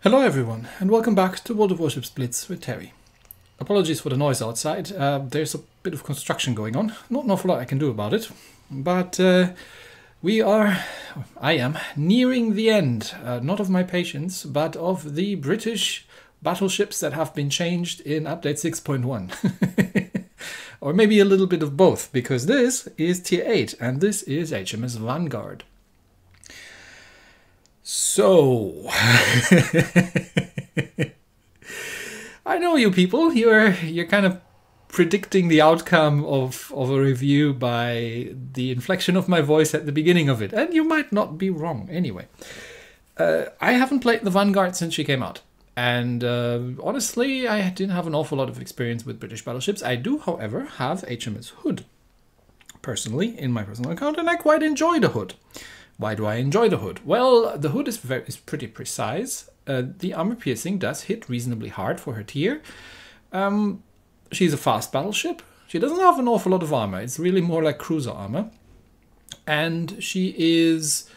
Hello everyone, and welcome back to World of Warships Blitz with Terry. Apologies for the noise outside, there's a bit of construction going on, not an awful lot I can do about it, but I am nearing the end, not of my patience, but of the British battleships that have been changed in update 6.1. Or maybe a little bit of both, because this is Tier 8, and this is HMS Vanguard. So, I know you people, you're kind of predicting the outcome of a review by the inflection of my voice at the beginning of it, and you might not be wrong anyway. I haven't played the Vanguard since she came out, and honestly, I didn't have an awful lot of experience with British battleships. I do, however, have HMS Hood, personally, in my personal account, and I quite enjoy the Hood. Why do I enjoy the Hood? Well, the Hood is pretty precise. The armor piercing does hit reasonably hard for her tier. She's a fast battleship. She doesn't have an awful lot of armor. It's really more like cruiser armor. And she's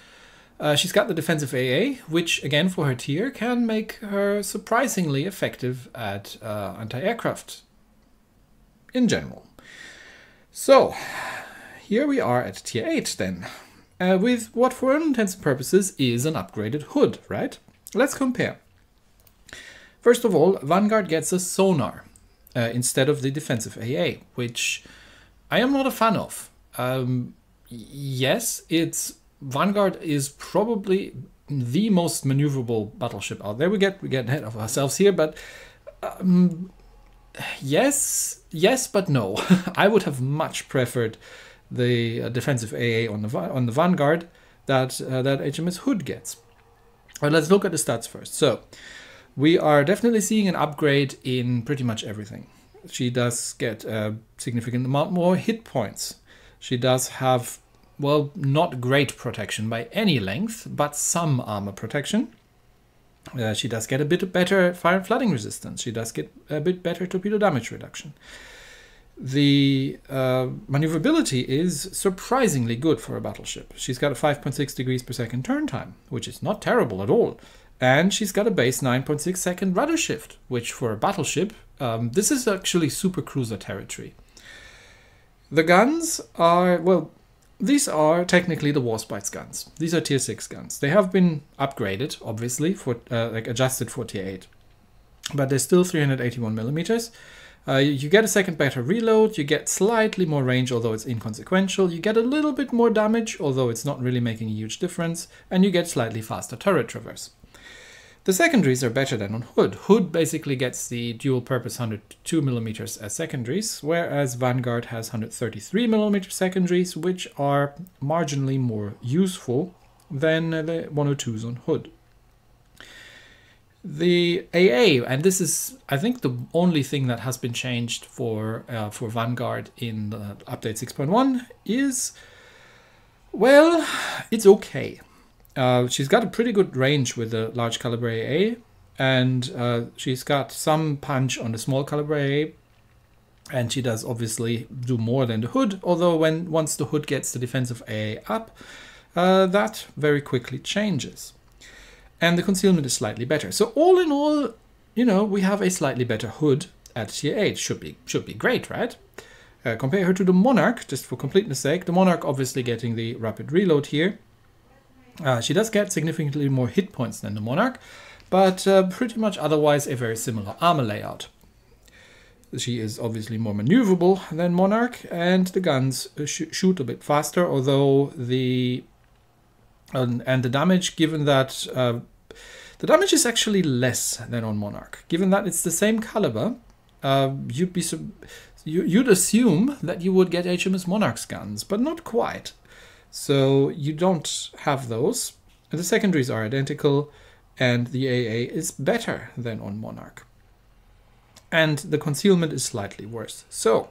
got the defensive AA, which again for her tier can make her surprisingly effective at anti-aircraft in general. So here we are at tier 8 then. With what for all intents and purposes is an upgraded Hood, right? Let's compare. First of all, Vanguard gets a sonar instead of the defensive AA, which I am not a fan of. Yes, Vanguard is probably the most maneuverable battleship out there. We get ahead of ourselves here, but yes, but no. I would have much preferred the defensive AA on the Vanguard that HMS Hood gets. But let's look at the stats first. So we are definitely seeing an upgrade in pretty much everything. She does get a significant amount more hit points. She does have, well, not great protection by any length, but some armor protection. She does get a bit better fire and flooding resistance. She does get a bit better torpedo damage reduction. The maneuverability is surprisingly good for a battleship. She's got a 5.6 degrees per second turn time, which is not terrible at all. And she's got a base 9.6 second rudder shift, which for a battleship, this is actually super cruiser territory. The guns are, well, these are technically the Warships guns. These are tier 6 guns. They have been upgraded, obviously, for adjusted for tier 8. But they're still 381 millimeters. You get a second better reload, you get slightly more range, although it's inconsequential, you get a little bit more damage, although it's not really making a huge difference, and you get slightly faster turret traverse. The secondaries are better than on Hood. Hood basically gets the dual-purpose 102mm as secondaries, whereas Vanguard has 133mm secondaries, which are marginally more useful than the 102s on Hood. The AA, and this is, I think, the only thing that has been changed for Vanguard in the update 6.1 is, well, it's okay. She's got a pretty good range with the large calibre AA, and she's got some punch on the small calibre AA, and she does obviously do more than the Hood, although once the Hood gets the defensive AA up, that very quickly changes. And the concealment is slightly better. So all in all, you know, we have a slightly better Hood at tier 8. Should be great, right? Compare her to the Monarch, just for completeness sake. The Monarch obviously getting the rapid reload here. She does get significantly more hit points than the Monarch, but pretty much otherwise a very similar armor layout. She is obviously more maneuverable than Monarch, and the guns shoot a bit faster, although the damage, given that the damage is actually less than on Monarch. Given that it's the same caliber, you'd assume that you would get HMS Monarch's guns, but not quite. So you don't have those. And the secondaries are identical, and the AA is better than on Monarch. And the concealment is slightly worse. So,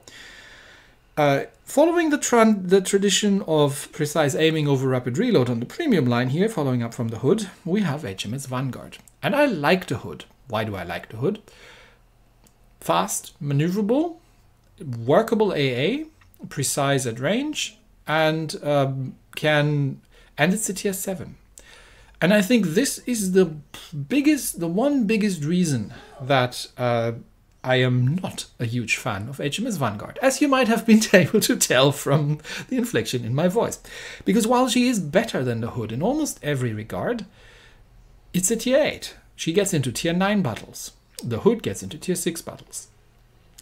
following the tradition of precise aiming over rapid reload on the premium line here, following up from the Hood, we have HMS Vanguard. And I like the Hood. Why do I like the Hood? Fast, maneuverable, workable AA, precise at range, and it's a tier 7. And I think this is the one biggest reason that I am not a huge fan of HMS Vanguard, as you might have been able to tell from the inflection in my voice. Because while she is better than the Hood in almost every regard, it's a tier 8. She gets into tier 9 battles. The Hood gets into tier 6 battles.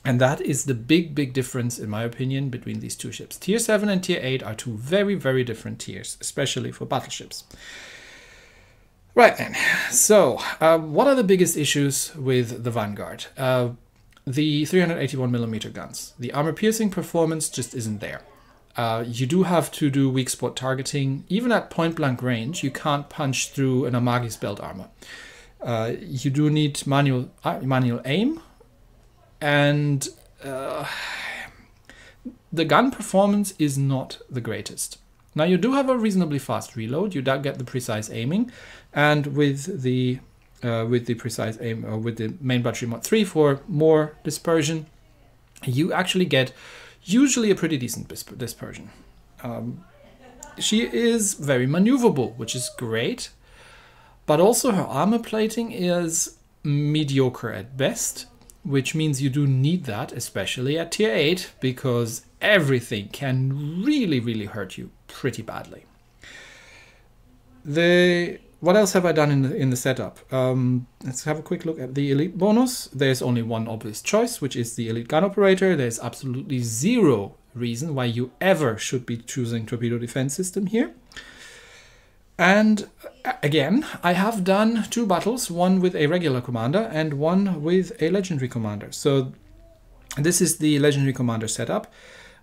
And that is the big difference, in my opinion, between these two ships. Tier 7 and tier 8 are two very different tiers, especially for battleships. Right then, so what are the biggest issues with the Vanguard? The 381mm guns. The armor-piercing performance just isn't there. You do have to do weak spot targeting. Even at point-blank range, you can't punch through an Amagi's belt armor. You do need manual aim, and the gun performance is not the greatest. Now you do have a reasonably fast reload. You don't get the precise aiming, and with the precise aim, or with the main battery mod 3 for more dispersion, you actually get usually a pretty decent dispersion. She is very maneuverable, which is great, but also her armor plating is mediocre at best, which means you do need that, especially at tier 8, because everything can really hurt you pretty badly. What else have I done in the setup? Let's have a quick look at the elite bonus. There's only one obvious choice, which is the elite gun operator. There's absolutely zero reason why you ever should be choosing torpedo defense system here. And again, I have done 2 battles, one with a regular commander and one with a legendary commander. So this is the legendary commander setup,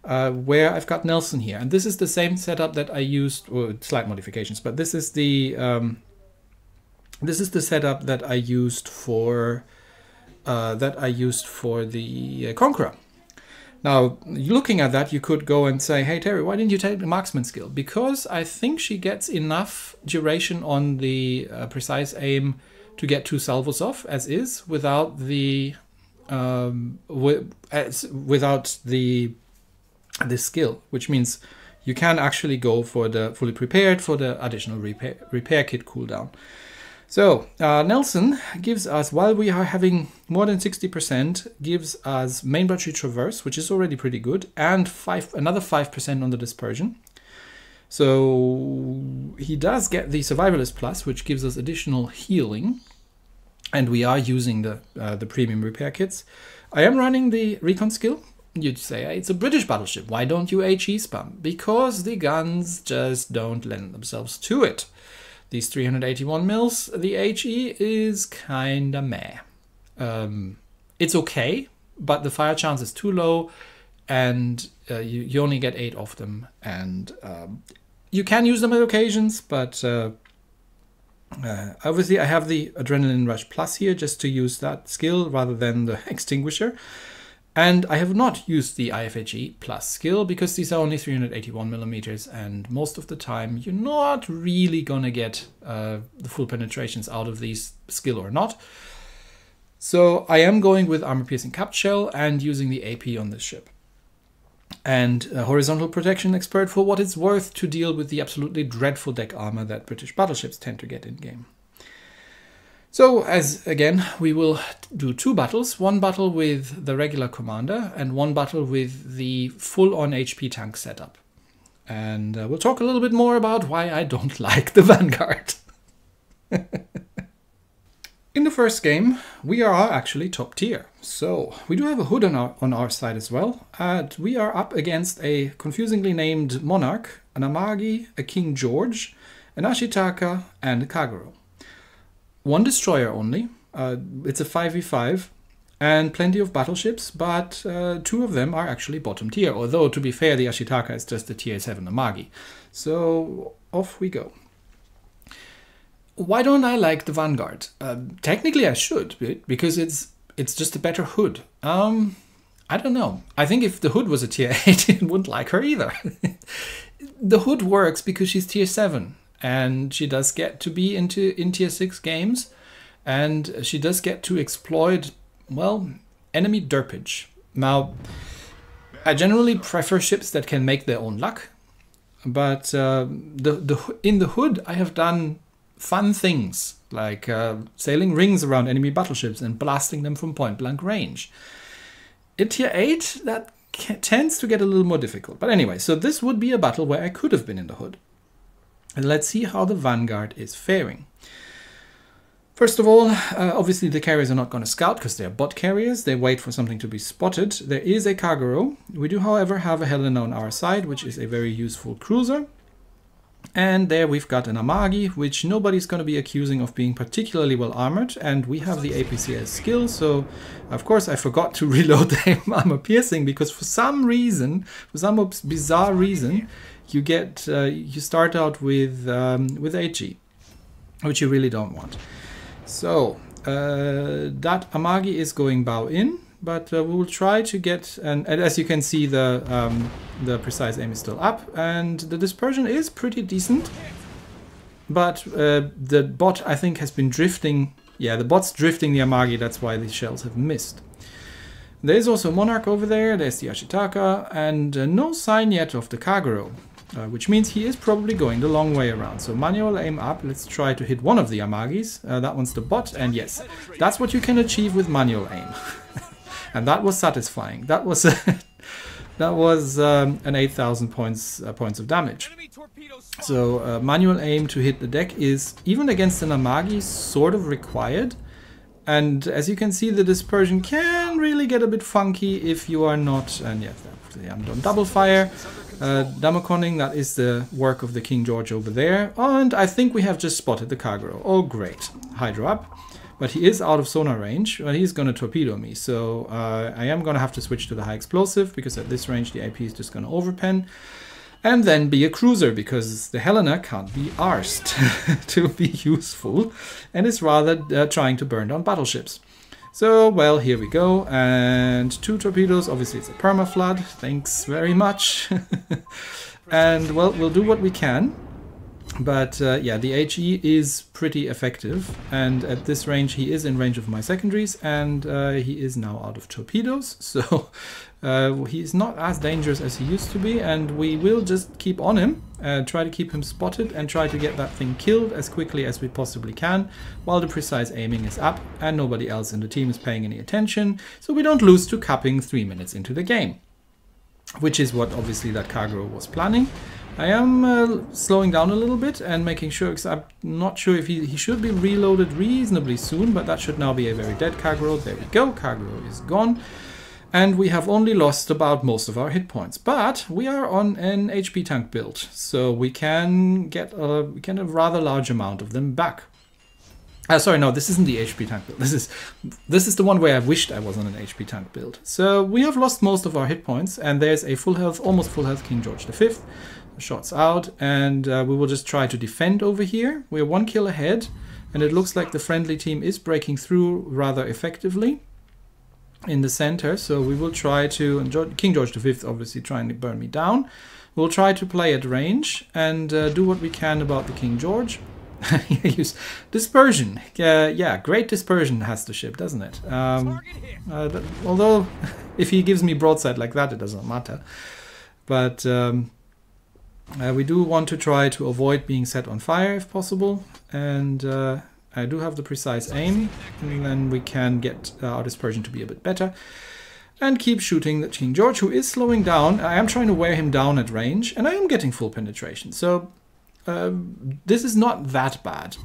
where I've got Nelson here. And this is the same setup that I used, or slight modifications, but this is the setup that I used for the Conqueror. Now, looking at that, you could go and say, hey, Terry, why didn't you take the marksman skill? Because I think she gets enough duration on the precise aim to get 2 salvos off, as is, without the skill, which means you can actually go for the fully prepared for the additional repair kit cooldown. So Nelson gives us, while we are having more than 60%, gives us main battery traverse, which is already pretty good, and another 5% on the dispersion. So he does get the survivalist plus, which gives us additional healing, and we are using the premium repair kits. I am running the recon skill. You'd say, it's a British battleship, why don't you HE spam? Because the guns just don't lend themselves to it. These 381 mils, the HE is kinda meh. It's okay, but the fire chance is too low, and you only get 8 of them. And you can use them at occasions, but obviously I have the Adrenaline Rush Plus here just to use that skill rather than the Extinguisher. And I have not used the IFHE Plus skill because these are only 381mm, and most of the time you're not really gonna get the full penetrations out of these skill or not. So I am going with armor piercing capped shell and using the AP on this ship. And horizontal protection expert for what it's worth to deal with the absolutely dreadful deck armor that British battleships tend to get in game. So, as again, we will do 2 battles, 1 battle with the regular commander and 1 battle with the full-on HP tank setup. And we'll talk a little bit more about why I don't like the Vanguard. In the first game, we are actually top tier. So, we do have a Hood on our side as well. And we are up against a confusingly named Monarch, an Amagi, a King George, an Ashitaka, and a Kagero. 1 destroyer only, it's a 5v5, and plenty of battleships, but 2 of them are actually bottom tier, although to be fair, the Ashitaka is just a tier 7 Amagi. So off we go. Why don't I like the Vanguard? Technically I should, because it's just a better Hood. I don't know. I think if the Hood was a tier 8, I wouldn't like her either. The Hood works because she's tier 7. And she does get to be in tier 6 games, and she does get to exploit, well, enemy derpage. Now, I generally prefer ships that can make their own luck, but in the Hood I have done fun things, like sailing rings around enemy battleships and blasting them from point-blank range. At tier 8, that tends to get a little more difficult. But anyway, so this would be a battle where I could have been in the hood. And let's see how the Vanguard is faring. First of all, obviously the carriers are not going to scout because they're bot carriers. They wait for something to be spotted. There is a cargo. We do, however, have a Helena on our side, which is a very useful cruiser. And there we've got an Amagi, which nobody's going to be accusing of being particularly well armored. And we have the APCS skill, so of course I forgot to reload the armor piercing, because for some reason, for some bizarre reason, you get you start out with HE, which you really don't want. So that Amagi is going bow in, but we will try to get, and as you can see, the precise aim is still up, and the dispersion is pretty decent. But the bot, I think, has been drifting. Yeah, the bot's drifting the Amagi. That's why these shells have missed. There's also Monarch over there. There's the Ashitaka, and no sign yet of the Kagero. Which means he is probably going the long way around. So manual aim up. Let's try to hit one of the Amagis. That one's the bot, and yes, that's what you can achieve with manual aim. And that was satisfying. That was that was an 8,000 points of damage. So manual aim to hit the deck is, even against an Amagi, sort of required. And as you can see, the dispersion can really get a bit funky if you are not. And yes, I'm on double fire. Damoconing, that is the work of the King George over there. And I think we have just spotted the Kagero. Oh, great. Hydro up. But he is out of sonar range. Well, he's going to torpedo me. So I am going to have to switch to the high explosive, because at this range the AP is just going to overpen. And then be a cruiser, because the Helena can't be arsed to be useful. And is rather trying to burn down battleships. So, well, here we go, and 2 torpedoes. Obviously it's a perma-flood, thanks very much. And, well, we'll do what we can. But, yeah, the HE is pretty effective, and at this range he is in range of my secondaries, and he is now out of torpedoes, so he's not as dangerous as he used to be, and we will just keep on him, try to keep him spotted, and try to get that thing killed as quickly as we possibly can, while the precise aiming is up, and nobody else in the team is paying any attention, so we don't lose to capping 3 minutes into the game. Which is what, obviously, that Kagero was planning. I am slowing down a little bit and making sure, because I'm not sure if he should be reloaded reasonably soon, but that should now be a very dead Kagero. There we go, Kagero is gone. And we have only lost about most of our hit points. But we are on an HP tank build, so we can get a rather large amount of them back. Sorry, no, this isn't the HP tank build. This is the one where I wished I was on an HP tank build. So we have lost most of our hit points, and there's a full health, almost full health King George V. Shots out, and we will just try to defend over here. We're 1 kill ahead, and it looks like the friendly team is breaking through rather effectively in the center. So we will try to, and King George V obviously trying to burn me down. We'll try to play at range and do what we can about the King George. Use dispersion. Yeah, great dispersion has the ship, doesn't it? Although if he gives me broadside like that, it doesn't matter. But we do want to try to avoid being set on fire if possible, and I do have the precise aim, and then we can get our dispersion to be a bit better and keep shooting the King George, who is slowing down. I am trying to wear him down at range, and I am getting full penetration, so this is not that bad.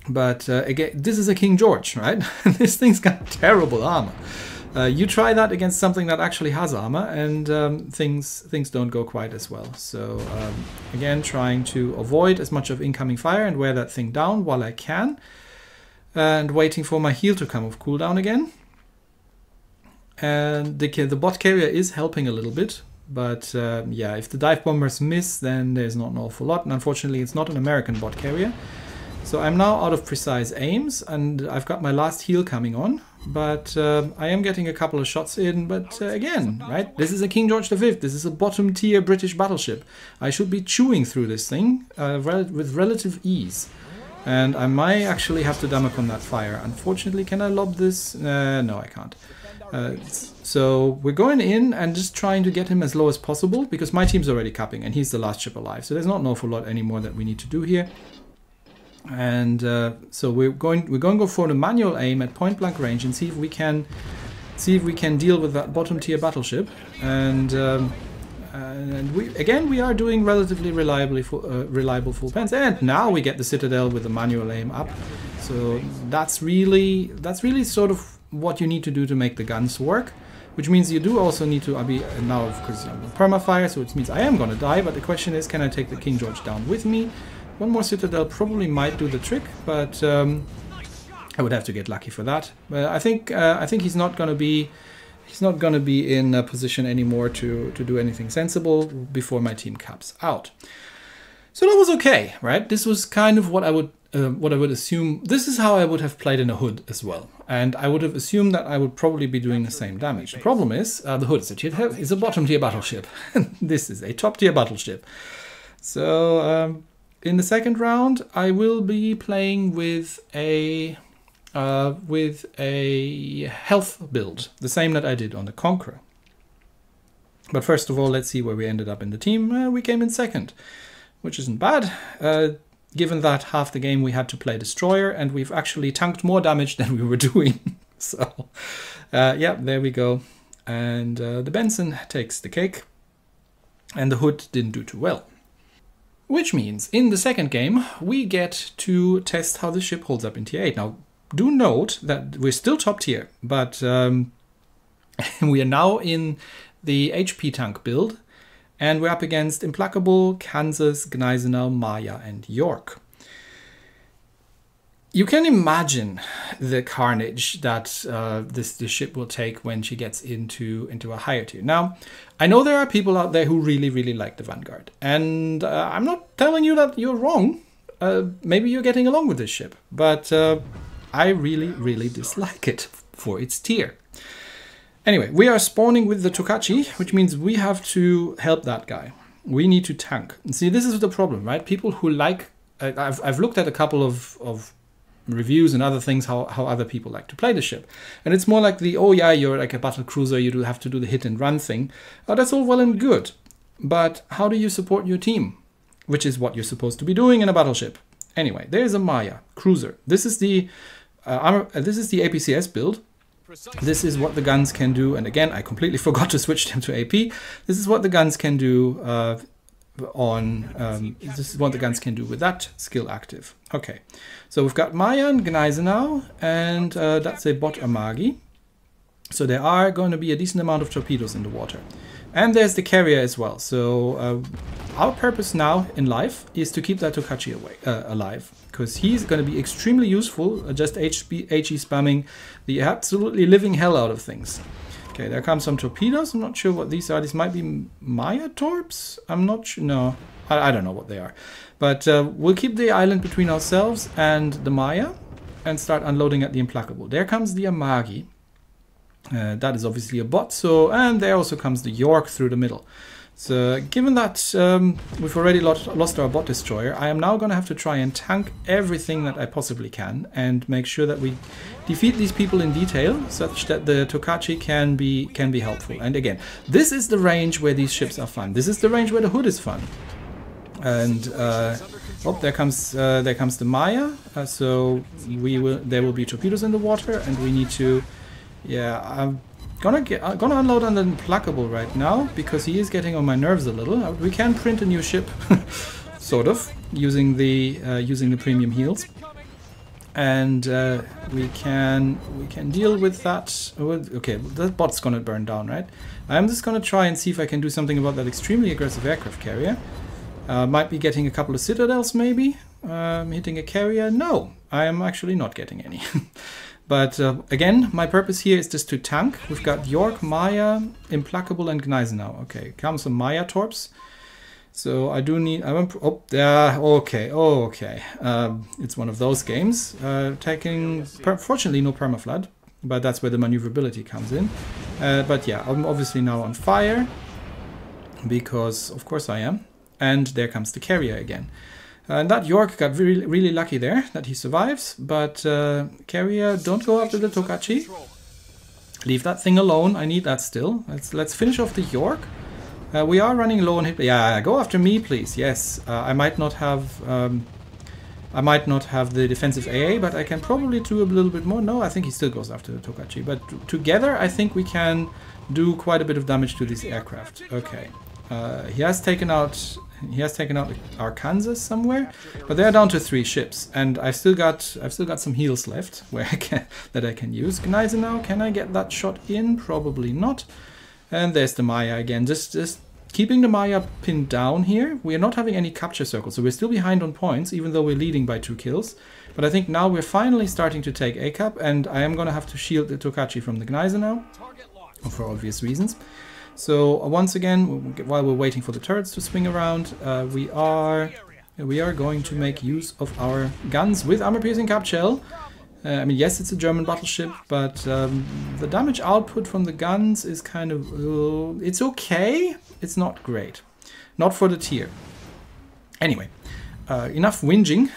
But again, this is a King George, right? This thing's got terrible armor. You try that against something that actually has armor, and things don't go quite as well. So again, trying to avoid as much of incoming fire and wear that thing down while I can, and waiting for my heal to come off cooldown again. And the bot carrier is helping a little bit, but yeah, if the dive bombers miss, then there's not an awful lot. And unfortunately, it's not an American bot carrier. So I'm now out of precise aims, and I've got my last heal coming on, but I am getting a couple of shots in. But again, right, this is a King George V. This is a bottom tier British battleship. I should be chewing through this thing with relative ease. And I might actually have to damage on that fire. Unfortunately, can I lob this? No, I can't. So we're going in and just trying to get him as low as possible, because my team's already capping and he's the last ship alive. So there's not an awful lot anymore that we need to do here. And so we're going to go for the manual aim at point blank range and see if we can deal with that bottom tier battleship. And we are doing relatively reliable full pens. And now we get the Citadel with the manual aim up. So that's really sort of what you need to do to make the guns work. Which means you do also need to be now, of course, permafire, so it means I am going to die. But the question is, can I take the King George down with me? One more Citadel probably might do the trick, but I would have to get lucky for that. But I think he's not going to be in a position anymore to do anything sensible before my team caps out. So that was okay, right? This was kind of what I would assume. This is how I would have played in a Hood as well, and I would have assumed that I would probably be doing the same damage. The problem is the Hood is a bottom tier battleship. This is a top tier battleship. So in the second round, I will be playing with a health build, the same that I did on the Conqueror. But first of all, let's see where we ended up in the team. We came in second, which isn't bad, given that half the game we had to play Destroyer, and we've actually tanked more damage than we were doing. So, yeah, there we go. And the Benson takes the cake, and the Hood didn't do too well. Which means, in the second game, we get to test how the ship holds up in Tier 8. Now, do note that we're still top tier, but we are now in the HP tank build, and we're up against Implacable, Kansas, Gneisenau, Maya, and York. You can imagine the carnage that this ship will take when she gets into a higher tier. Now, I know there are people out there who really, really like the Vanguard, and I'm not telling you that you're wrong. Maybe you're getting along with this ship, but I really, really dislike it for its tier. Anyway, we are spawning with the Tokachi, which means we have to help that guy. We need to tank. And see, this is the problem, right? People who like... I've looked at a couple of reviews and other things, how other people like to play the ship. And it's more like the, oh yeah, you're like a battle cruiser, you do have to do the hit and run thing. That's all well and good. But how do you support your team? Which is what you're supposed to be doing in a battleship. Anyway, there's a Maya cruiser. This is the APCS build. This is what the guns can do. And again, I completely forgot to switch them to AP. This is what the guns can do this is what the guns can do with that skill active. Okay, so we've got Maya and Gneisenau, and that's a bot Amagi. So there are going to be a decent amount of torpedoes in the water. And there's the carrier as well. So our purpose now in life is to keep that Tokachi alive, because he's going to be extremely useful, just HE spamming the absolutely living hell out of things. Okay, there come some torpedoes. I'm not sure what these are. These might be Maya torps? I'm not sure. No, I don't know what they are. But we'll keep the island between ourselves and the Maya and start unloading at the Implacable. There comes the Amagi. That is obviously a bot. So, and there also comes the York through the middle. So given that we've already lost our bot destroyer, I am now going to have to try and tank everything that I possibly can and make sure that we defeat these people in detail, such that the Tokachi can be helpful. And again, this is the range where these ships are fun. This is the range where the Hood is fun. And oh, there comes the Maya. So there will be torpedoes in the water, and we need to. Yeah, I'm gonna unload on the Implacable right now, because he is getting on my nerves a little. We can print a new ship, sort of, using the premium heals, and we can deal with that. Okay, the bot's gonna burn down, right? I'm just gonna try and see if I can do something about that extremely aggressive aircraft carrier. Might be getting a couple of citadels, maybe. Hitting a carrier? No, I am actually not getting any. But again, my purpose here is just to tank. We've got York, Maya, Implacable, and Gneisenau. Okay, comes some Maya torps. So I do need. Oh, yeah. Okay. Okay. It's one of those games. Fortunately, no permaflood, but that's where the maneuverability comes in. But yeah, I'm obviously now on fire because, of course, I am. And there comes the carrier again. And that York got really, really lucky there that he survives. But carrier, don't go after the Tokachi. Leave that thing alone. I need that still. Let's finish off the York. We are running low on hit. Yeah, go after me, please. Yes, I might not have I might not have the defensive AA, but I can probably do a little bit more. No, I think he still goes after the Tokachi. But together, I think we can do quite a bit of damage to this aircraft. Okay. He has taken out Arkansas somewhere, but they're down to 3 ships, and I've still got some heals left where I can use. Gneisenau, can I get that shot in? Probably not. And there's the Maya again. Just keeping the Maya pinned down here. We are not having any capture circles, so we're still behind on points, even though we're leading by 2 kills. But I think now we're finally starting to take ACAP, and I am going to have to shield the Tokachi from the Gneisenau, for obvious reasons. So once again, while we're waiting for the turrets to swing around, we are going to make use of our guns with armor-piercing cap shell. I mean, yes, it's a German battleship, but the damage output from the guns is kind of... it's okay. It's not great. Not for the tier. Anyway, enough whinging.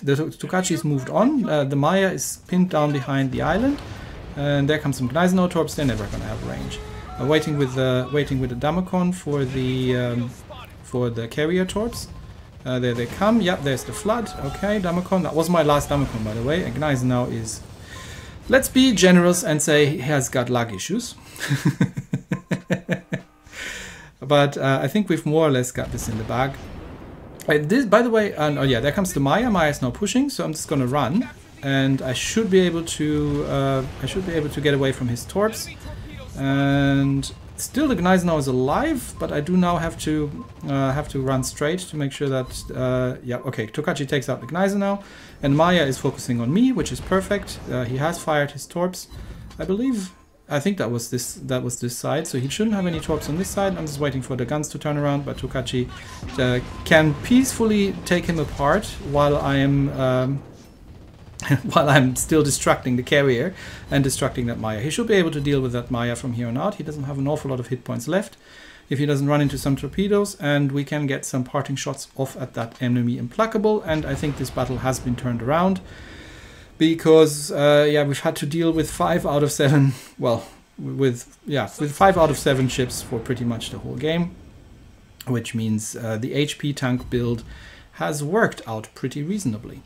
The Tokachi's moved on. The Maya is pinned down behind the island. And there comes some Gneisenau torps. They're never going to have range. Waiting with the Damacon for the carrier torps. There they come. Yep, there's the flood. Okay, Damacon. That was my last Damacon, by the way. And Gneisenau is... let's be generous and say he has got lag issues. But I think we've more or less got this in the bag. This, by the way, oh yeah, there comes the Maya. Maya's now pushing, so I'm just going to run, and I should be able to get away from his torps. And still the Gneisenau is alive, but I do now have to run straight to make sure that yeah, okay, Tokachi takes out the Gneisenau, and Maya is focusing on me, which is perfect. He has fired his torps, I believe. I think that was this side, so he shouldn't have any torps on this side. I'm just waiting for the guns to turn around, but Tokachi can peacefully take him apart while I am while I'm still distracting the carrier and distracting that Maya. He should be able to deal with that Maya from here on out. He doesn't have an awful lot of hit points left if he doesn't run into some torpedoes, and we can get some parting shots off at that enemy Implacable. And I think this battle has been turned around, because yeah, we've had to deal with 5 out of 7, well, with 5 out of 7 ships for pretty much the whole game, which means the HP tank build has worked out pretty reasonably.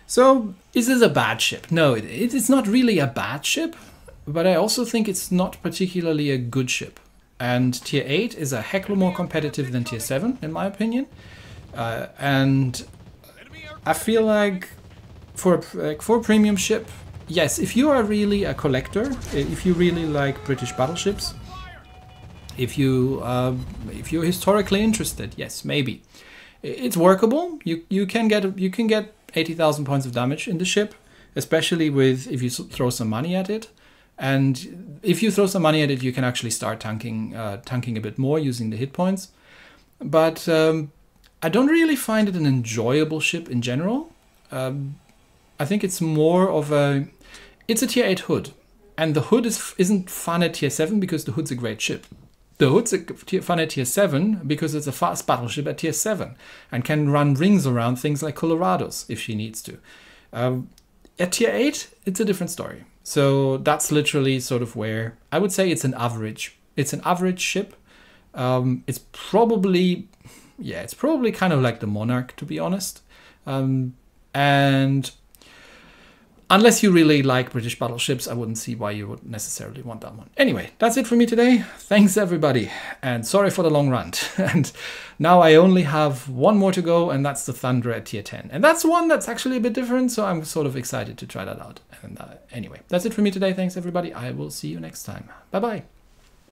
So, is this a bad ship? No, it's not really a bad ship, but I also think it's not particularly a good ship. And Tier 8 is a heck more competitive than Tier 7, in my opinion. And I feel like for a premium ship, yes, if you are really a collector, if you really like British battleships, if you're historically interested, yes, maybe it's workable. You can get 80,000 points of damage in the ship, especially if you throw some money at it. And if you throw some money at it, you can actually start tanking a bit more using the hit points. But I don't really find it an enjoyable ship in general. I think it's more of it's a Tier 8 Hood, and the Hood isn't fun at Tier 7 because the Hood's a great ship. The Hood's fun at Tier 7 because it's a fast battleship at Tier 7 and can run rings around things like Colorados if she needs to. At Tier 8, it's a different story. So that's literally sort of where I would say it's an average. It's an average ship. It's probably kind of like the Monarch, to be honest. And unless you really like British battleships, I wouldn't see why you would necessarily want that one. Anyway, that's it for me today. Thanks, everybody. And sorry for the long rant. And now I only have one more to go, and that's the Thunder at Tier 10. And that's one that's actually a bit different, so I'm sort of excited to try that out. And anyway, that's it for me today. Thanks, everybody. I will see you next time. Bye-bye.